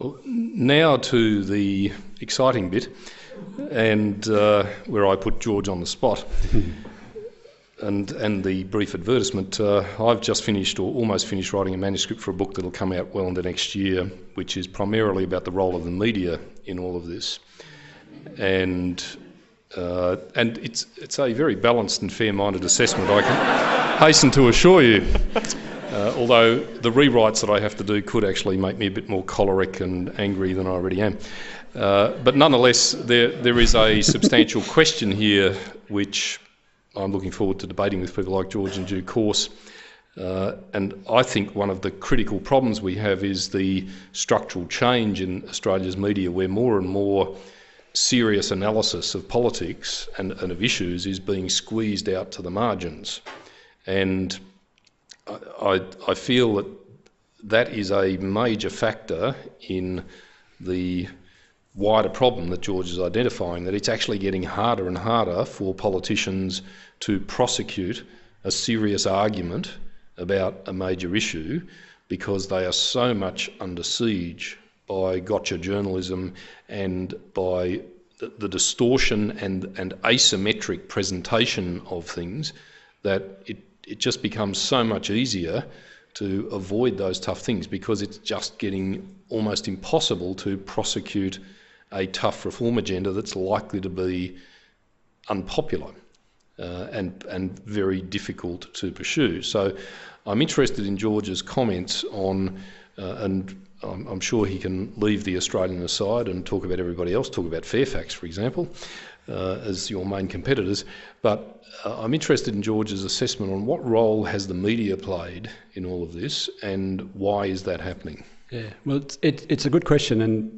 Well, now to the exciting bit, and where I put George on the spot, and the brief advertisement. I've just finished, or almost finished, writing a manuscript for a book that'll come out well into next year, which is primarily about the role of the media in all of this, and it's a very balanced and fair-minded assessment, I can hasten to assure you. Although the rewrites that I have to do could actually make me a bit more choleric and angry than I already am. But nonetheless, there is a substantial question here which I'm looking forward to debating with people like George in due course. And I think one of the critical problems we have is the structural change in Australia's media, where more and more serious analysis of politics and of issues is being squeezed out to the margins. And I feel that is a major factor in the wider problem that George is identifying, that it's actually getting harder and harder for politicians to prosecute a serious argument about a major issue because they are so much under siege by gotcha journalism and by the distortion and asymmetric presentation of things, that it just becomes so much easier to avoid those tough things because it's just getting almost impossible to prosecute a tough reform agenda that's likely to be unpopular and very difficult to pursue. So I'm interested in George's comments on, and I'm sure he can leave the Australian aside and talk about everybody else, talk about Fairfax, for example, as your main competitors. But I'm interested in George's assessment on what role has the media played in all of this and why is that happening? Yeah, well, it's a good question, and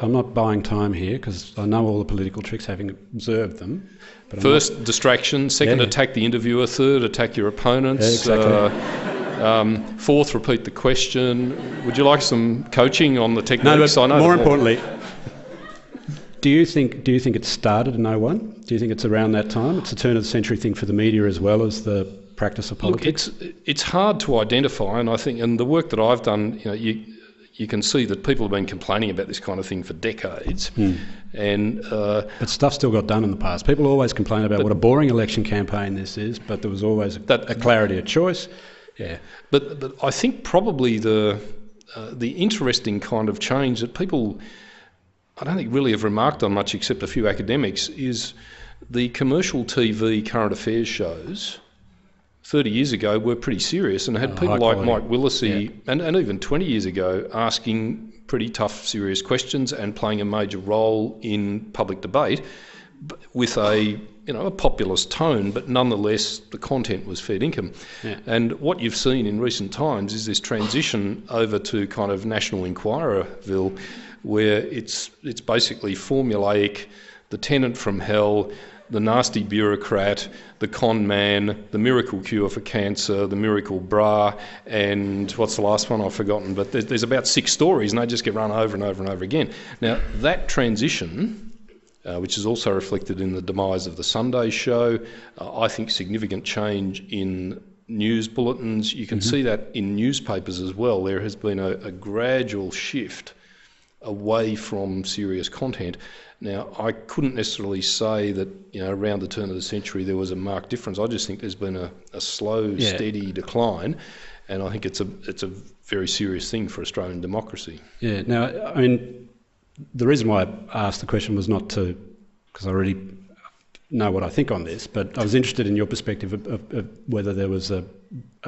I'm not buying time here because I know all the political tricks, having observed them. But First, distraction. Second, attack the interviewer. Third, attack your opponents. Yeah, exactly. Fourth, repeat the question. Would you like some coaching on the techniques? No, but more importantly, do you think it started in 2001? Do you think it's around that time? It's a turn of the century thing for the media as well as the practice of politics? Look, it's hard to identify, and I think, and the work that I've done, you can see that people have been complaining about this kind of thing for decades. And but stuff still got done in the past. People always complain about what a boring election campaign this is, but there was always a clarity of choice. Yeah. But I think probably the interesting kind of change that people, I don't think, really have remarked on much except a few academics, is the commercial TV current affairs shows 30 years ago were pretty serious and had people like Mike Willisey and even 20 years ago asking pretty tough, serious questions and playing a major role in public debate with a populist tone, but nonetheless the content was fair income. Yeah. And what you've seen in recent times is this transition over to kind of National Enquirerville, where it's basically formulaic, the tenant from hell, the nasty bureaucrat, the con man, the miracle cure for cancer, the miracle bra, and what's the last one? I've forgotten, but there's about 6 stories and they just get run over and over and over again. Now, that transition, which is also reflected in the demise of the Sunday show, I think significant change in news bulletins. You can see that in newspapers as well. There has been a gradual shift away from serious content. Now, I couldn't necessarily say that around the turn of the century there was a marked difference. I just think there's been a slow, steady decline, and I think it's a very serious thing for Australian democracy. Yeah. Now, I mean, the reason why I asked the question was not because I already know what I think on this, but I was interested in your perspective of whether there was a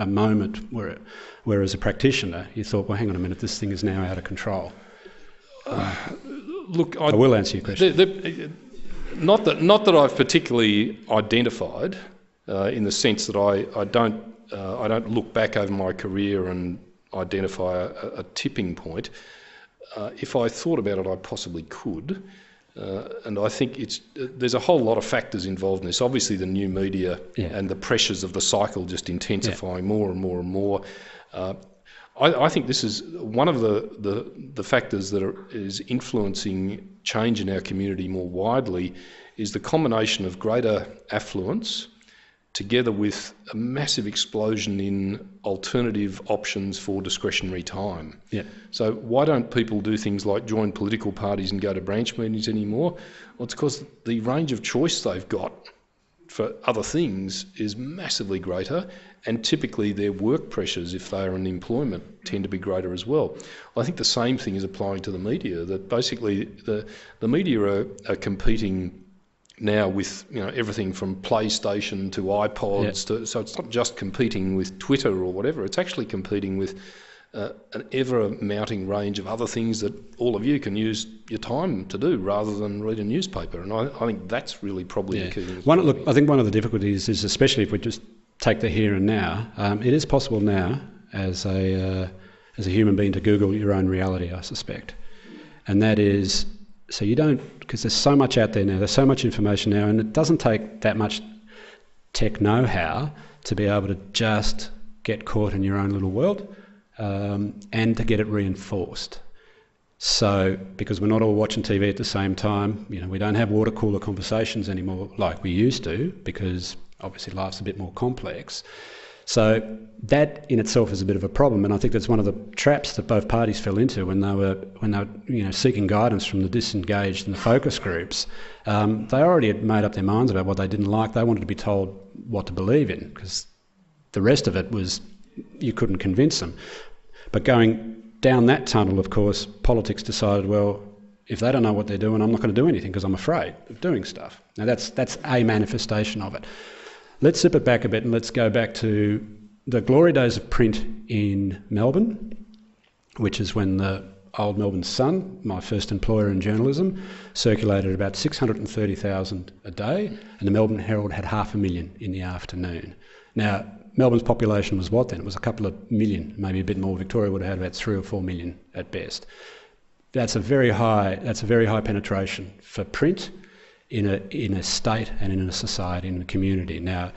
moment where as a practitioner you thought, well, hang on a minute, this thing is now out of control. Look, I will answer your question. Not that I've particularly identified, in the sense that I don't look back over my career and identify a tipping point. If I thought about it, I possibly could, and I think there's a whole lot of factors involved in this. Obviously, the new media and the pressures of the cycle just intensifying more and more and more. I think this is one of the factors that is influencing change in our community more widely, is the combination of greater affluence, together with a massive explosion in alternative options for discretionary time. Yeah. So why don't people do things like join political parties and go to branch meetings anymore? Well, it's because the range of choice they've got for other things is massively greater, and typically their work pressures, if they are in employment, tend to be greater as well. I think the same thing is applying to the media, that basically the media are competing now with everything from PlayStation to iPods, so it's not just competing with Twitter or whatever, it's actually competing with an ever-mounting range of other things that all of you can use your time to do rather than read a newspaper. And I think that's really probably the key thing. I think one of the difficulties is, especially if we just take the here and now, it is possible now as a human being to Google your own reality, I suspect. And that is, so you don't, because there's so much out there now, there's so much information now, and it doesn't take that much tech know-how to be able to just get caught in your own little world. And to get it reinforced. So, because we're not all watching TV at the same time, we don't have water cooler conversations anymore like we used to, because obviously life's a bit more complex. So that in itself is a bit of a problem, and I think that's one of the traps that both parties fell into when they were seeking guidance from the disengaged and the focus groups. They already had made up their minds about what they didn't like. They wanted to be told what to believe in, because the rest of it was you couldn't convince them. But going down that tunnel, of course, politics decided, well, if they don't know what they're doing, I'm not going to do anything because I'm afraid of doing stuff. Now that's a manifestation of it. Let's zip it back a bit and let's go back to the glory days of print in Melbourne, which is when the old Melbourne Sun, my first employer in journalism, circulated about 630,000 a day, and the Melbourne Herald had 500,000 in the afternoon. Now, Melbourne's population was what then? It was a couple of million, maybe a bit more. Victoria would have had about 3 or 4 million at best. That's a very high penetration for print in a state and in a society, in a community. Now,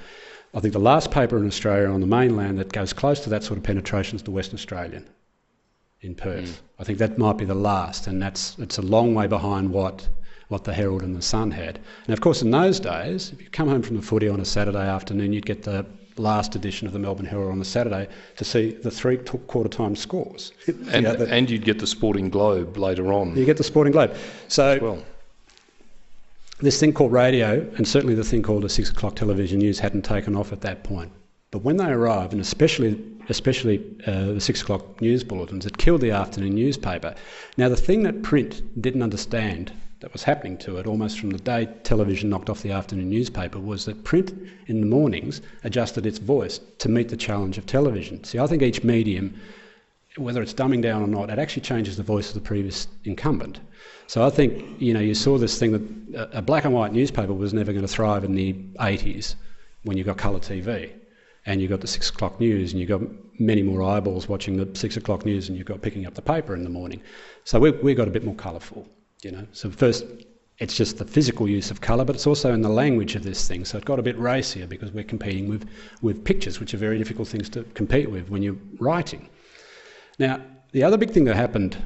I think the last paper in Australia on the mainland that goes close to that sort of penetration is the Western Australian in Perth. I think that might be the last, and it's a long way behind what the Herald and the Sun had. And of course, in those days, if you come home from the footy on a Saturday afternoon, you'd get the last edition of the Melbourne Herald on the Saturday to see the 3/4 time scores. And you'd get the Sporting Globe later on. You get the Sporting Globe. So this thing called radio, and certainly the thing called a 6 o'clock television news, hadn't taken off at that point. But when they arrived, and especially the 6 o'clock news bulletins, it killed the afternoon newspaper. Now, the thing that print didn't understand that was happening to it almost from the day television knocked off the afternoon newspaper was that print in the mornings adjusted its voice to meet the challenge of television. See, I think each medium, whether it's dumbing down or not, it actually changes the voice of the previous incumbent. So I think, you saw this thing that a black and white newspaper was never going to thrive in the 80s when you got colour TV and you got the 6 o'clock news and you got many more eyeballs watching the 6 o'clock news and you got picking up the paper in the morning. So we got a bit more colourful. So first, it's just the physical use of colour, but it's also in the language of this thing. So it got a bit racier because we're competing with pictures, which are very difficult things to compete with when you're writing. Now, the other big thing that happened,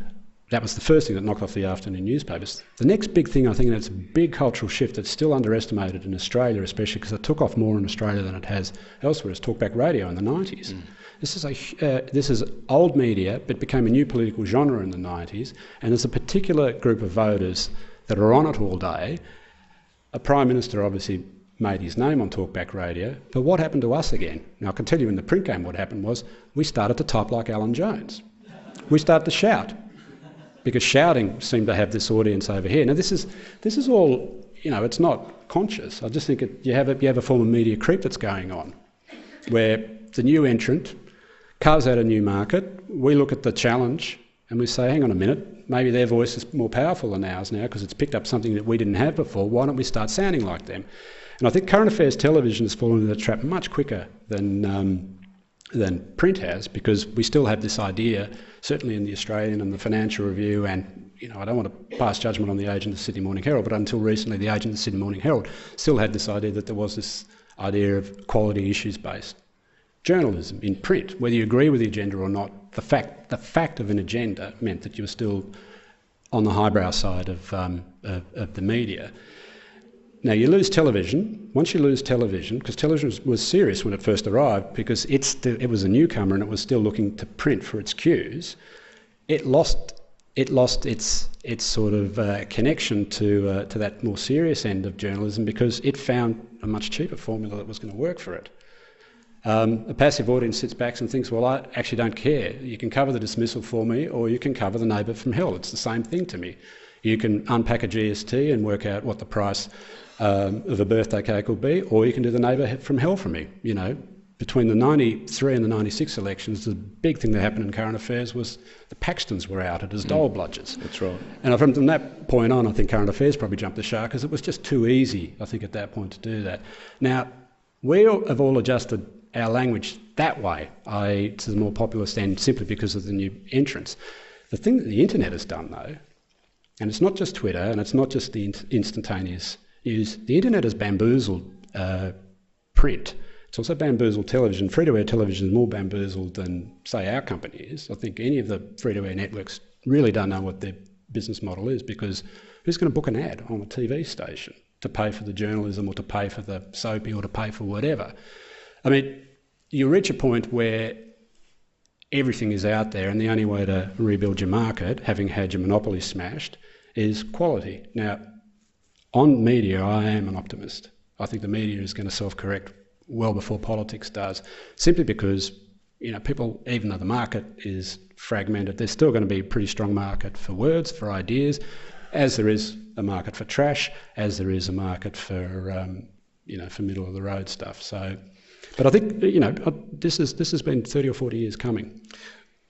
that was the first thing that knocked off the afternoon newspapers. The next big thing, I think, and it's a big cultural shift that's still underestimated in Australia, especially because it took off more in Australia than it has elsewhere, is talkback radio in the 90s. This is old media, but became a new political genre in the 90s, and there's a particular group of voters that are on it all day. A Prime Minister obviously made his name on talkback radio, but what happened to us again? Now, I can tell you in the print game what happened was we started to type like Alan Jones. We started to shout, because shouting seemed to have this audience over here. Now, this is all, it's not conscious. I just think you have a form of media creep that's going on, where the new entrant carves out a new market. We look at the challenge and we say, hang on a minute, maybe their voice is more powerful than ours now because it's picked up something that we didn't have before. Why don't we start sounding like them? And I think current affairs television has fallen into the trap much quicker than print has, because we still have this idea, certainly in the Australian and the Financial Review, and I don't want to pass judgment on the Age and the Sydney Morning Herald, but until recently the Age and the Sydney Morning Herald still had this idea that there was this idea of quality issues-based journalism in print. Whether you agree with the agenda or not, the fact of an agenda meant that you were still on the highbrow side of the media. Now, you lose television. Once you lose television, because television was serious when it first arrived, because it was a newcomer and it was still looking to print for its cues, it lost its sort of connection to that more serious end of journalism, because it found a much cheaper formula that was going to work for it. A passive audience sits back and thinks, well, I actually don't care. You can cover the dismissal for me, or you can cover the neighbour from hell. It's the same thing to me. You can unpack a GST and work out what the price of a birthday cake will be, or you can do the neighbour from hell for me. You know, between the 93 and the 96 elections, the big thing that happened in current affairs was the Paxtons were outed as dole bludgers. That's right. And from that point on, I think current affairs probably jumped the shark, because it was just too easy, I think, at that point to do that. Now, we have all adjusted our language that way, to the more populist end, simply because of the new entrants. The thing that the internet has done, though, and it's not just Twitter and it's not just the instantaneous news, the internet has bamboozled print. It's also bamboozled television. Free-to-air television is more bamboozled than, say, our company is. I think any of the free-to-air networks really don't know what their business model is, because who's going to book an ad on a TV station to pay for the journalism, or to pay for the soapy, or to pay for whatever? I mean, you reach a point where everything is out there, and the only way to rebuild your market, having had your monopoly smashed, is quality. Now, on media, I am an optimist. I think the media is going to self-correct well before politics does, simply because, you know, people, even though the market is fragmented, there's still going to be a pretty strong market for words, for ideas, as there is a market for trash, as there is a market for, for middle of the road stuff. So, but I think, this has been 30 or 40 years coming.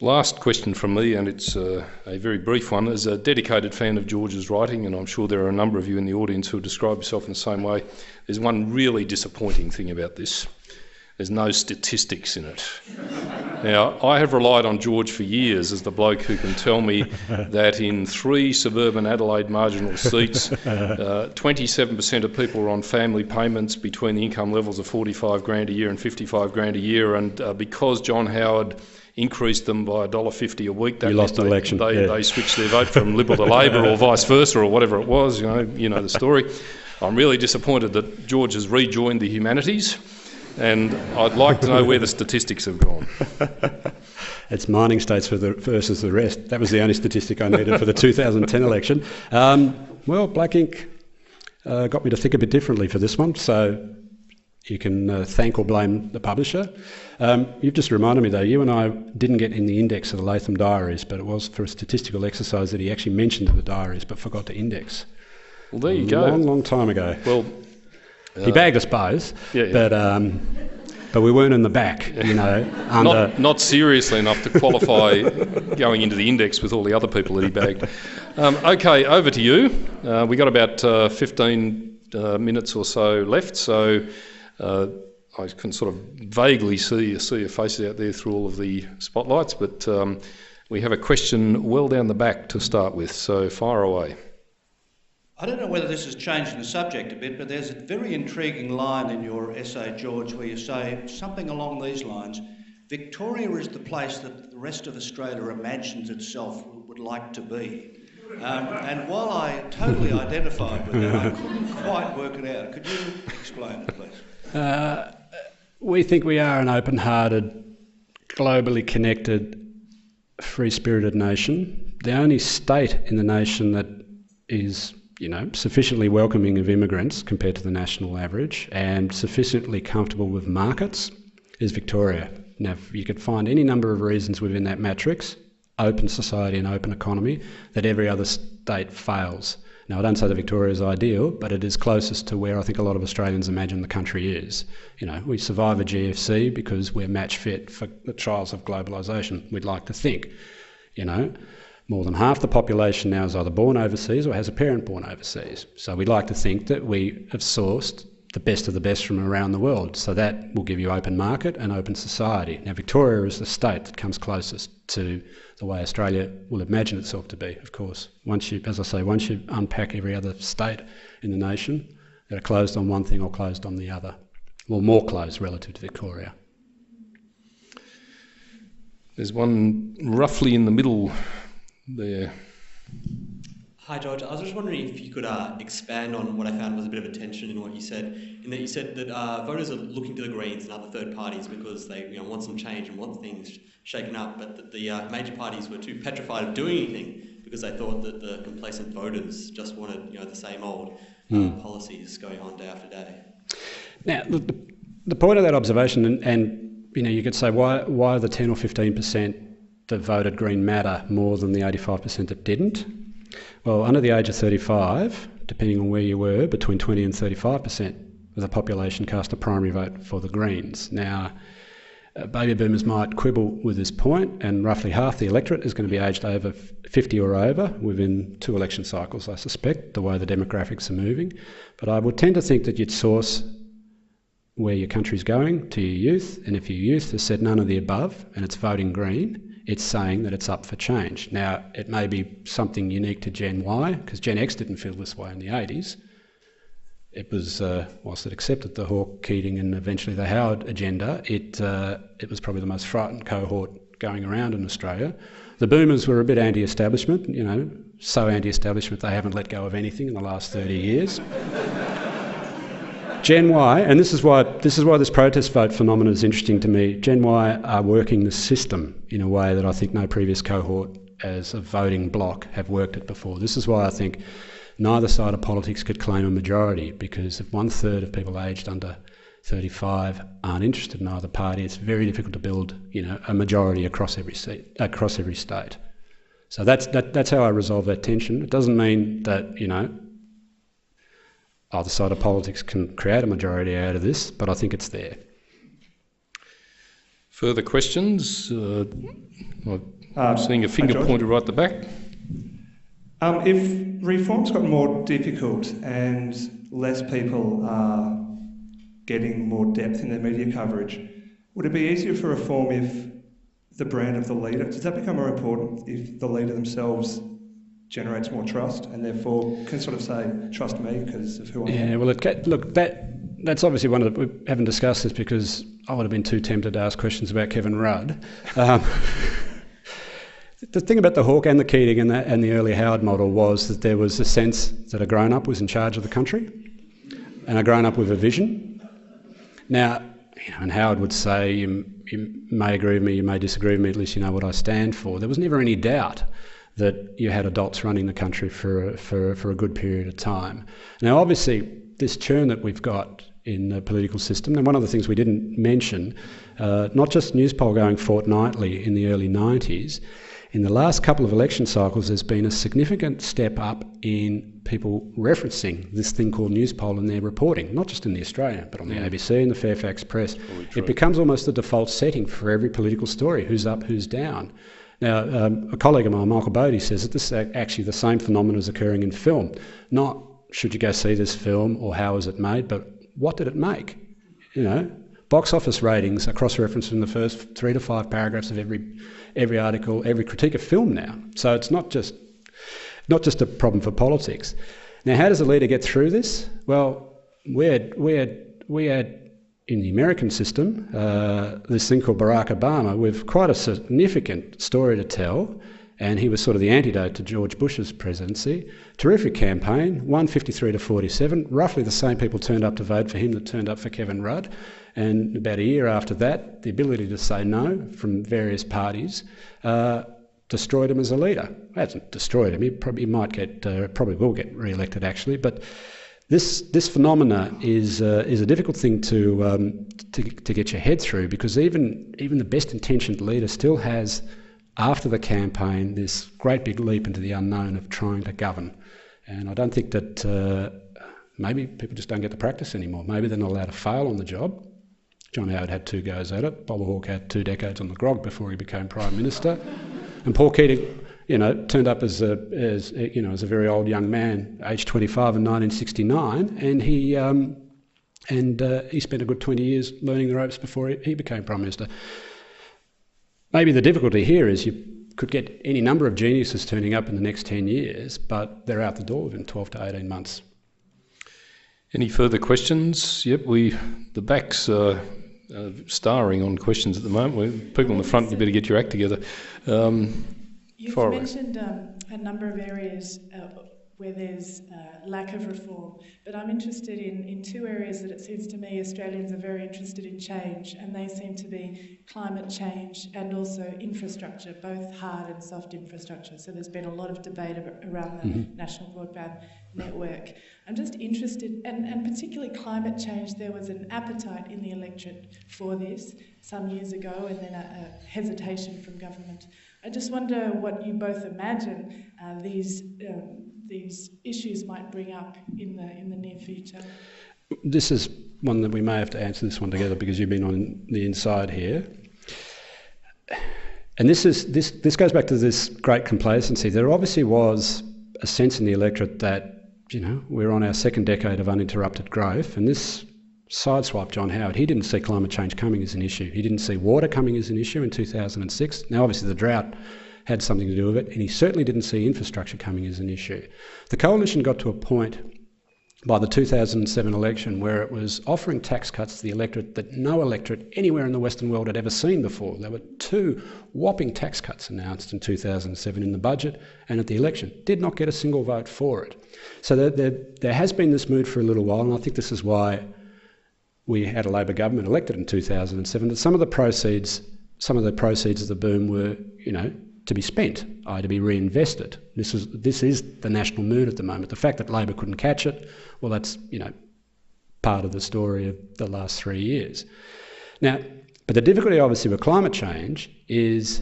Last question from me, and it's a very brief one. As a dedicated fan of George's writing, and I'm sure there are a number of you in the audience who describe yourself in the same way, there's one really disappointing thing about this. There's no statistics in it. Now, I have relied on George for years as the bloke who can tell me that in 3 suburban Adelaide marginal seats, 27% of people are on family payments between the income levels of 45 grand a year and 55 grand a year, and because John Howard increased them by $1.50 a week, that lost an election. They switched their vote from Liberal to Labor, or vice versa, or whatever it was. You know the story. I'm really disappointed that George has rejoined the humanities, and I'd like to know where the statistics have gone. It's mining states versus the rest. That was the only statistic I needed for the 2010 election. Well, Black Ink got me to think a bit differently for this one, so you can thank or blame the publisher. You've just reminded me, though, you and I didn't get in the index of the Latham diaries, but it was for a statistical exercise that he actually mentioned in the diaries but forgot to index. Well, there you go. Long time ago. Well, he bagged us both, but we weren't in the back, Not seriously enough to qualify going into the index with all the other people that he bagged. Okay, over to you. We got about 15 minutes or so left, so I can sort of vaguely see your faces out there through all of the spotlights, but we have a question well down the back to start with, so fire away. I don't know whether this is changing the subject a bit, but there's a very intriguing line in your essay, George, where you say something along these lines: Victoria is the place that the rest of Australia imagines itself would like to be. And while I totally identified with that, I couldn't quite work it out. Could you explain it, please? We think we are an open-hearted, globally connected, free-spirited nation. The only state in the nation that is sufficiently welcoming of immigrants compared to the national average and sufficiently comfortable with markets is Victoria. Now, you could find any number of reasons within that matrix, open society and open economy, that every other state fails. Now, I don't say that Victoria is ideal, but it is closest to where I think a lot of Australians imagine the country is. We survive a GFC because we're match fit for the trials of globalisation, we'd like to think. More than half the population now is either born overseas or has a parent born overseas. So we'd like to think that we have sourced the best of the best from around the world. So that will give you open market and open society. Now, Victoria is the state that comes closest to the way Australia will imagine itself to be, of course. Once you unpack every other state in the nation, that are closed on one thing or closed on the other. Well, more closed relative to Victoria. There's one roughly in the middle there. Hi, George. I was just wondering if you could expand on what I found was a bit of a tension in what you said, in that you said that voters are looking to the Greens and other third parties because they want some change and want things shaken up, but that the major parties were too petrified of doing anything because they thought that the complacent voters just wanted the same old policies going on day after day. Now, look, the point of that observation, and you could say why the 10 or 15% that voted Green matter more than the 85% that didn't. Well, under the age of 35, depending on where you were, between 20 and 35% of the population cast a primary vote for the Greens. Now, baby boomers might quibble with this point, and roughly half the electorate is going to be aged over 50 or over within 2 election cycles, I suspect, the way the demographics are moving. But I would tend to think that you'd source where your country's going to your youth, and if your youth has said none of the above and it's voting Green, it's saying that it's up for change. Now, it may be something unique to Gen Y, because Gen X didn't feel this way in the 80s. It was, whilst it accepted the Hawke, Keating and eventually the Howard agenda, it was probably the most frightened cohort going around in Australia. The boomers were a bit anti-establishment, so anti-establishment they haven't let go of anything in the last 30 years. Gen Y, and this is why this protest vote phenomenon is interesting to me, Gen Y are working the system in a way that I think no previous cohort as a voting bloc have worked it before. This is why I think neither side of politics could claim a majority, because if 1/3 of people aged under 35 aren't interested in either party, it's very difficult to build a majority across every state. So that's how I resolve that tension. It doesn't mean that either side of politics can create a majority out of this, but I think it's there. Further questions? I'm seeing a finger pointed right at the back. If reform's got more difficult and less people are getting more depth in their media coverage, would it be easier for reform if the brand of the leader, does that become more important if the leader themselves generates more trust and therefore can sort of say, trust me because of who I am? Yeah, well, that's obviously one of the... We haven't discussed this because I would have been too tempted to ask questions about Kevin Rudd. The thing about the Hawke and the Keating and the early Howard model was that there was a sense that a grown-up was in charge of the country and a grown-up with a vision. Now, and Howard would say, you may agree with me, you may disagree with me, at least you know what I stand for. There was never any doubt that you had adults running the country for a good period of time. Now, obviously, this churn that we've got in the political system, and one of the things we didn't mention, not just Newspoll going fortnightly in the early 90s, in the last couple of election cycles, there's been a significant step up in people referencing this thing called Newspoll in their reporting, not just in the Australian, but on the ABC and the Fairfax Press. It becomes almost the default setting for every political story, who's up, who's down. Now, a colleague of mine, Michael Bodie, says that this is actually the same phenomenon is occurring in film. Not should you go see this film or how was it made, but what did it make? Box office ratings are cross-referenced in the first 3 to 5 paragraphs of every article, every critique of film now. So it's not just a problem for politics. Now, how does a leader get through this? Well, we had in the American system this thing called Barack Obama with quite a significant story to tell, and he was sort of the antidote to George Bush's presidency. Terrific campaign, won 53 to 47. Roughly the same people turned up to vote for him that turned up for Kevin Rudd. And about a year after that, the ability to say no from various parties destroyed him as a leader. It hasn't destroyed him. He probably will get re-elected actually. But this phenomena is a difficult thing to get your head through, because even the best intentioned leader still has, after the campaign, this great big leap into the unknown of trying to govern. And I don't think that maybe people just don't get the practice anymore. Maybe they're not allowed to fail on the job. John Howard had 2 goes at it. Bob Hawke had 2 decades on the grog before he became Prime Minister. And Paul Keating, turned up as a very old young man, aged 25 in 1969, and he spent a good 20 years learning the ropes before he became Prime Minister. Maybe the difficulty here is you could get any number of geniuses turning up in the next 10 years, but they're out the door within 12 to 18 months. Any further questions? Yep, the back's starring on questions at the moment. People in the front, you better get your act together. You've mentioned a number of areas where there's lack of reform. But I'm interested in two areas that it seems to me Australians are very interested in change, and they seem to be climate change and also infrastructure, both hard and soft infrastructure. So there's been a lot of debate around the National Broadband Network. I'm just interested, and particularly climate change, there was an appetite in the electorate for this some years ago, and then a hesitation from government. I just wonder what you both imagine these issues might bring up in the near future. This is one that we may have to answer this one together because you've been on the inside here. And this goes back to this great complacency. There obviously was a sense in the electorate that, you know, we're on our second decade of uninterrupted growth, and this sideswiped John Howard. He didn't see climate change coming as an issue. He didn't see water coming as an issue in 2006. Now, obviously, the drought had something to do with it, and he certainly didn't see infrastructure coming as an issue. The coalition got to a point by the 2007 election where it was offering tax cuts to the electorate that no electorate anywhere in the Western world had ever seen before. There were 2 whopping tax cuts announced in 2007 in the budget and at the election. Did not get a single vote for it. So there has been this mood for a little while, and I think this is why we had a Labor government elected in 2007, that some of the proceeds of the boom were, you know, to be spent, to be reinvested. This is the national mood at the moment. The fact that Labor couldn't catch it, well, that's, you know, part of the story of the last 3 years. Now, but the difficulty obviously with climate change is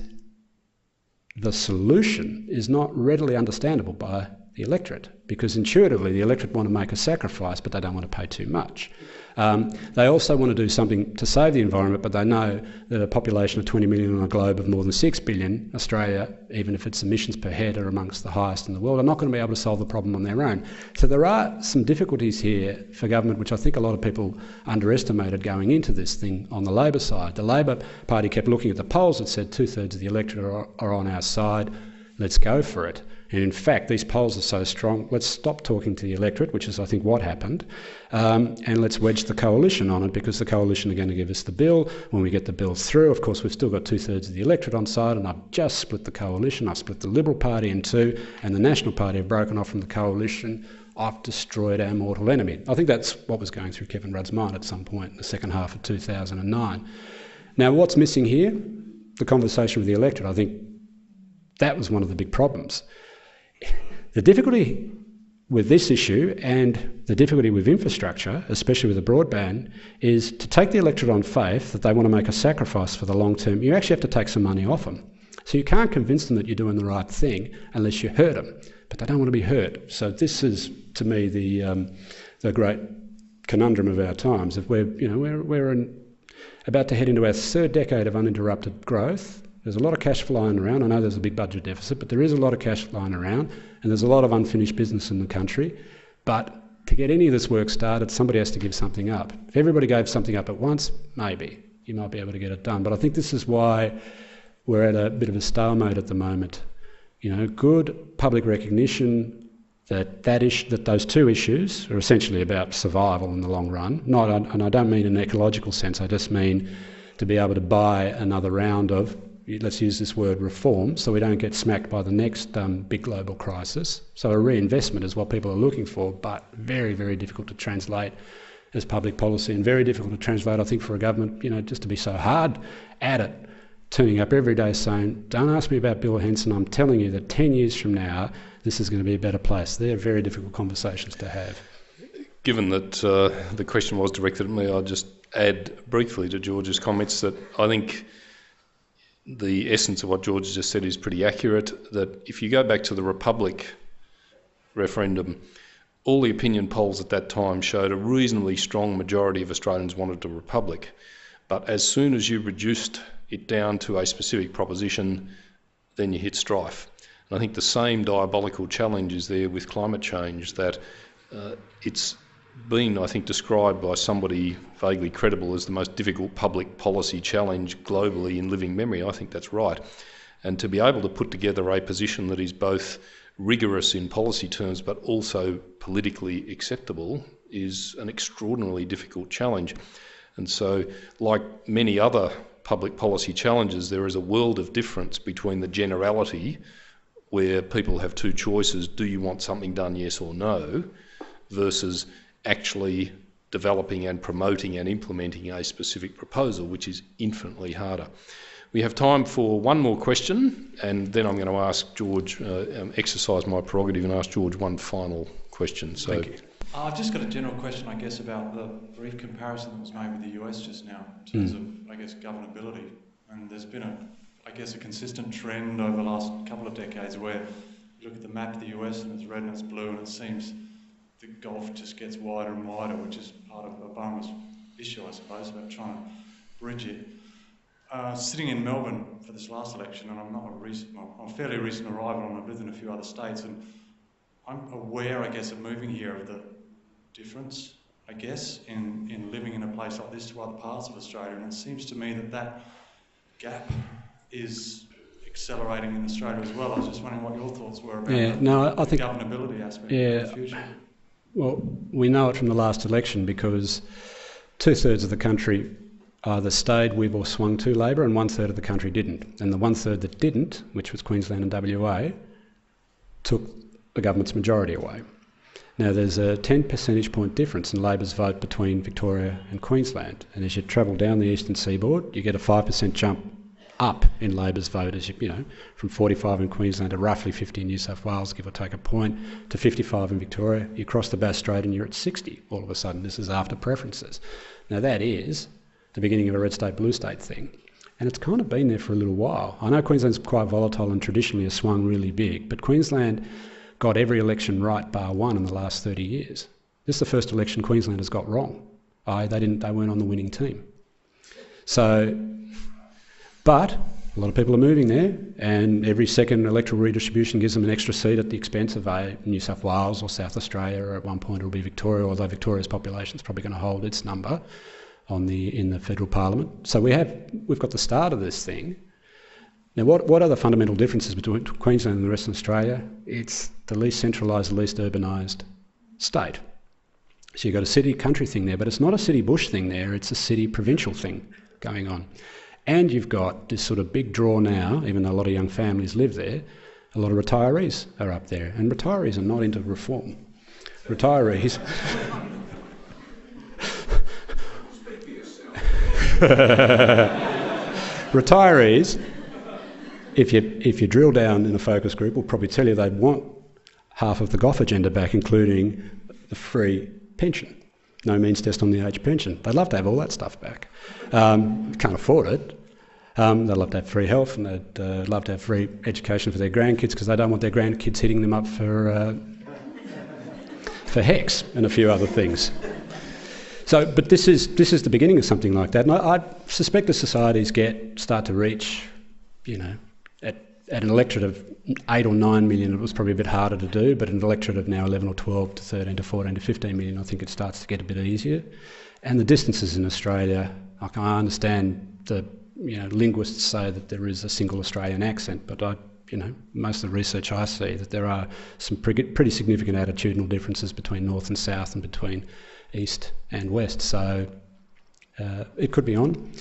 the solution is not readily understandable by the electorate, because intuitively the electorate want to make a sacrifice, but they don't want to pay too much. They also want to do something to save the environment, but they know that a population of 20 million on a globe of more than 6 billion, Australia, even if its emissions per head are amongst the highest in the world, are not going to be able to solve the problem on their own. So there are some difficulties here for government, which I think a lot of people underestimated going into this thing on the Labor side. The Labor Party kept looking at the polls that said 2/3 of the electorate are on our side, let's go for it. And in fact, these polls are so strong, let's stop talking to the electorate, which is, I think, what happened, and let's wedge the coalition on it, because the coalition are going to give us the bill. When we get the bill through, of course, we've still got 2/3 of the electorate on side, and I've just split the coalition. I've split the Liberal Party in two, and the National Party have broken off from the coalition. I've destroyed our mortal enemy. I think that's what was going through Kevin Rudd's mind at some point in the second half of 2009. Now, what's missing here? The conversation with the electorate. I think that was one of the big problems. The difficulty with this issue and the difficulty with infrastructure, especially with the broadband, is to take the electorate on faith that they want to make a sacrifice for the long term. You actually have to take some money off them. So you can't convince them that you're doing the right thing unless you hurt them, but they don't want to be hurt. So this is, to me, the great conundrum of our times. If we're about to head into our third decade of uninterrupted growth. There's a lot of cash flying around. I know there's a big budget deficit, but there is a lot of cash flying around, and there's a lot of unfinished business in the country. But to get any of this work started, somebody has to give something up. If everybody gave something up at once, maybe you might be able to get it done. But I think this is why we're at a bit of a stalemate at the moment. You know, good public recognition that those two issues are essentially about survival in the long run. And I don't mean in an ecological sense. I just mean to be able to buy another round of, let's use this word, reform, so we don't get smacked by the next big global crisis. So a reinvestment is what people are looking for, but very, very difficult to translate as public policy, and very difficult to translate, I think, for a government, just to be so hard at it, turning up every day saying, don't ask me about Bill Henson, I'm telling you that 10 years from now, this is going to be a better place. They're very difficult conversations to have. Given that the question was directed at me, I'll just add briefly to George's comments that I think the essence of what George just said is pretty accurate, that if you go back to the Republic referendum, all the opinion polls at that time showed a reasonably strong majority of Australians wanted a Republic. But as soon as you reduced it down to a specific proposition, then you hit strife. And I think the same diabolical challenge is there with climate change, that it's been, I think, described by somebody vaguely credible as the most difficult public policy challenge globally in living memory. I think that's right. And to be able to put together a position that is both rigorous in policy terms but also politically acceptable is an extraordinarily difficult challenge. And so, like many other public policy challenges, there is a world of difference between the generality where people have two choices: do you want something done, yes or no, versus actually developing and promoting and implementing a specific proposal, which is infinitely harder. We have time for one more question, and then I'm going to ask George, exercise my prerogative and ask George one final question. So, Thank you. I've just got a general question, I guess, about the brief comparison that was made with the US just now in terms of, I guess, governability. And there's been a consistent trend over the last couple of decades where you look at the map of the US and it's red and it's blue, and it seems the gulf just gets wider and wider, which is part of Obama's issue, I suppose, about trying to bridge it. Sitting in Melbourne for this last election, and I'm a fairly recent arrival, and I've lived in a few other states, and I'm aware, I guess, of moving here of the difference, I guess, in living in a place like this to other parts of Australia, and it seems to me that gap is accelerating in Australia as well. I was just wondering what your thoughts were about I think the governability aspect in the future. Well, we know it from the last election because 2/3 of the country either stayed with or swung to Labor, and 1/3 of the country didn't. And the 1/3 that didn't, which was Queensland and WA, took the government's majority away. Now, there's a 10 percentage point difference in Labor's vote between Victoria and Queensland. And as you travel down the eastern seaboard, you get a 5% jump up in Labor's vote, as you know, from 45 in Queensland to roughly 50 in New South Wales, give or take a point, to 55 in Victoria. You cross the Bass Strait and you're at 60 all of a sudden. This is after preferences. Now, that is the beginning of a red state, blue state thing. And it's kind of been there for a little while. I know Queensland's quite volatile and traditionally has swung really big, but Queensland got every election right bar one in the last 30 years. This is the first election Queensland has got wrong. They weren't on the winning team. But a lot of people are moving there, and every second electoral redistribution gives them an extra seat at the expense of New South Wales or South Australia, or at one point it'll be Victoria, although Victoria's population is probably going to hold its number in the federal parliament. So we've got the start of this thing. Now, what are the fundamental differences between Queensland and the rest of Australia? It's the least centralised, the least urbanised state. So you've got a city-country thing there, but it's not a city-bush thing there, it's a city-provincial thing going on. And you've got this sort of big draw now, even though a lot of young families live there, a lot of retirees are up there, and retirees are not into reform. Retirees... Retirees, if you drill down in a focus group, will probably tell you they'd want half of the GOF agenda back, including the free pension. No means test on the age pension. They'd love to have all that stuff back. Can't afford it. They'd love to have free health, and they'd love to have free education for their grandkids, because they don't want their grandkids hitting them up for HECS and a few other things. So, but this is the beginning of something like that, and I suspect the societies start to reach, at an electorate of 8 or 9 million, it was probably a bit harder to do, but an electorate of now 11 or 12 to 13 to 14 to 15 million, I think it starts to get a bit easier. And the distances in Australia, like I understand linguists say that there is a single Australian accent, but most of the research I see that there are some pretty significant attitudinal differences between north and south and between east and west. So it could be on.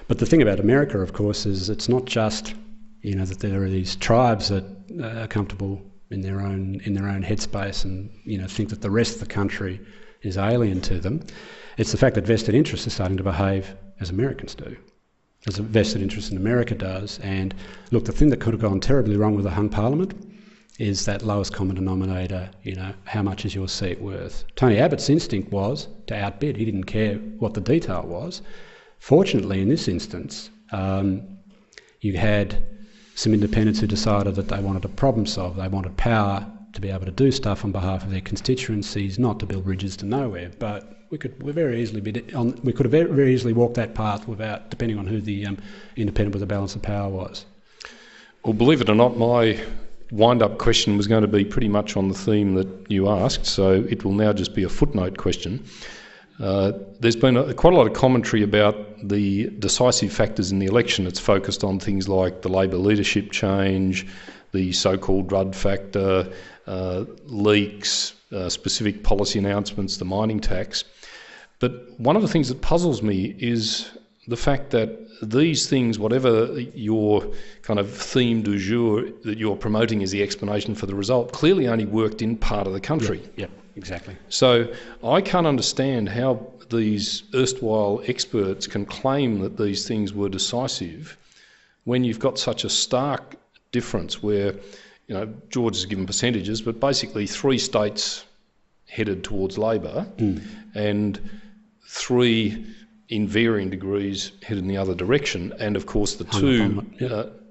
But the thing about America, of course, is it's not just that there are these tribes that are comfortable in their own headspace and think that the rest of the country is alien to them. It's the fact that vested interests are starting to behave as Americans do, as a vested interest in America does. And look, the thing that could have gone terribly wrong with the hung parliament is that lowest common denominator, how much is your seat worth? Tony Abbott's instinct was to outbid. He didn't care what the detail was. Fortunately, in this instance, you had some independents who decided that they wanted to problem solve. They wanted power to be able to do stuff on behalf of their constituencies, not to build bridges to nowhere. But we could have very easily walked that path without, depending on who the independent with the balance of power was. Well, believe it or not, my wind-up question was going to be pretty much on the theme that you asked, so it will now just be a footnote question. There's been quite a lot of commentary about the decisive factors in the election. It's focused on things like the Labor leadership change, the so-called Rudd factor, leaks, specific policy announcements, the mining tax. But one of the things that puzzles me is the fact that these things, whatever your kind of theme du jour that you're promoting as the explanation for the result, clearly only worked in part of the country. Yep, exactly. So I can't understand how these erstwhile experts can claim that these things were decisive when you've got such a stark difference where, you know, George has given percentages, but basically 3 states headed towards Labor and 3 in varying degrees headed in the other direction. And of course the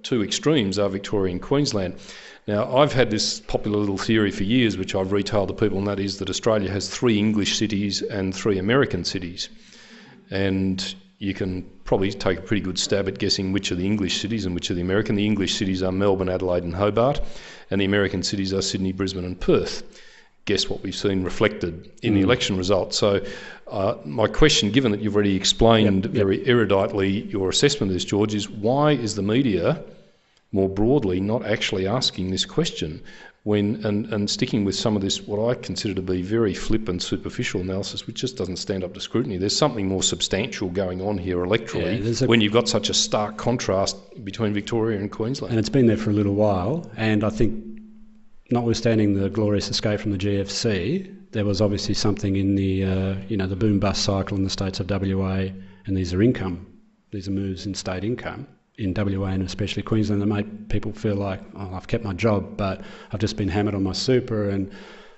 two extremes are Victoria and Queensland. Now, I've had this popular little theory for years, which I've retailed to people, and that is that Australia has 3 English cities and 3 American cities. And you can probably take a pretty good stab at guessing which are the English cities and which are the American. The English cities are Melbourne, Adelaide and Hobart, and the American cities are Sydney, Brisbane and Perth. Guess what we've seen reflected in the election result. So my question, given that you've already explained very eruditely your assessment of this, George, is why is the media more broadly not actually asking this question when and sticking with some of this, what I consider to be very flip and superficial analysis, which just doesn't stand up to scrutiny? There's something more substantial going on here electorally when you've got such a stark contrast between Victoria and Queensland. And it's been there for a little while, and I think, notwithstanding the glorious escape from the GFC, there was obviously something in the the boom-bust cycle in the states of WA, and these are moves in state income in WA and especially Queensland that made people feel like, oh, I've kept my job, but I've just been hammered on my super, and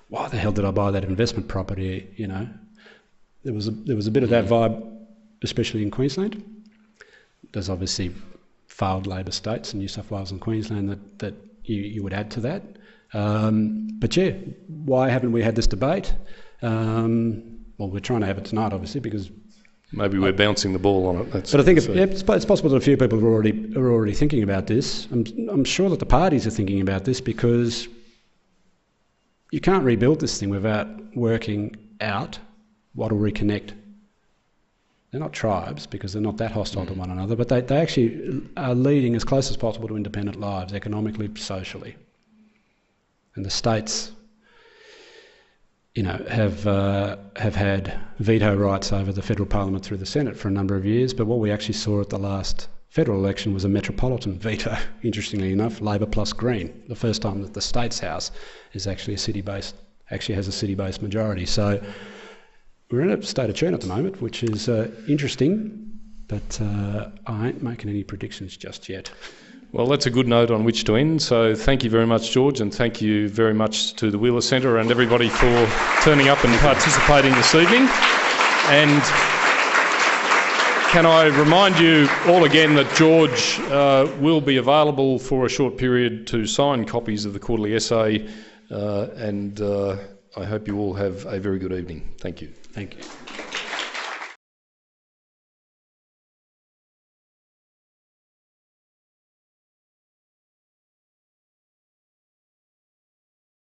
why the hell did I buy that investment property? You know, there was a bit of that vibe, especially in Queensland. There's obviously failed Labor states in New South Wales and Queensland that you would add to that. But yeah, why haven't we had this debate? Well, we're trying to have it tonight, obviously, because maybe we're bouncing the ball on it. But I think it's possible that a few people are already thinking about this. I'm sure that the parties are thinking about this, because you can't rebuild this thing without working out what will reconnect. They're not tribes, because they're not that hostile to one another, but they actually are leading as close as possible to independent lives, economically, socially. And the states, have had veto rights over the federal parliament through the Senate for a number of years, but what we actually saw at the last federal election was a metropolitan veto, interestingly enough, Labor plus Green, the first time that the States House is actually has a city-based majority. So we're in a state of churn at the moment, which is interesting, but I ain't making any predictions just yet. Well, that's a good note on which to end. So thank you very much, George, and thank you very much to the Wheeler Centre and everybody for turning up and participating this evening. And can I remind you all again that George will be available for a short period to sign copies of the quarterly essay, and I hope you all have a very good evening. Thank you. Thank you.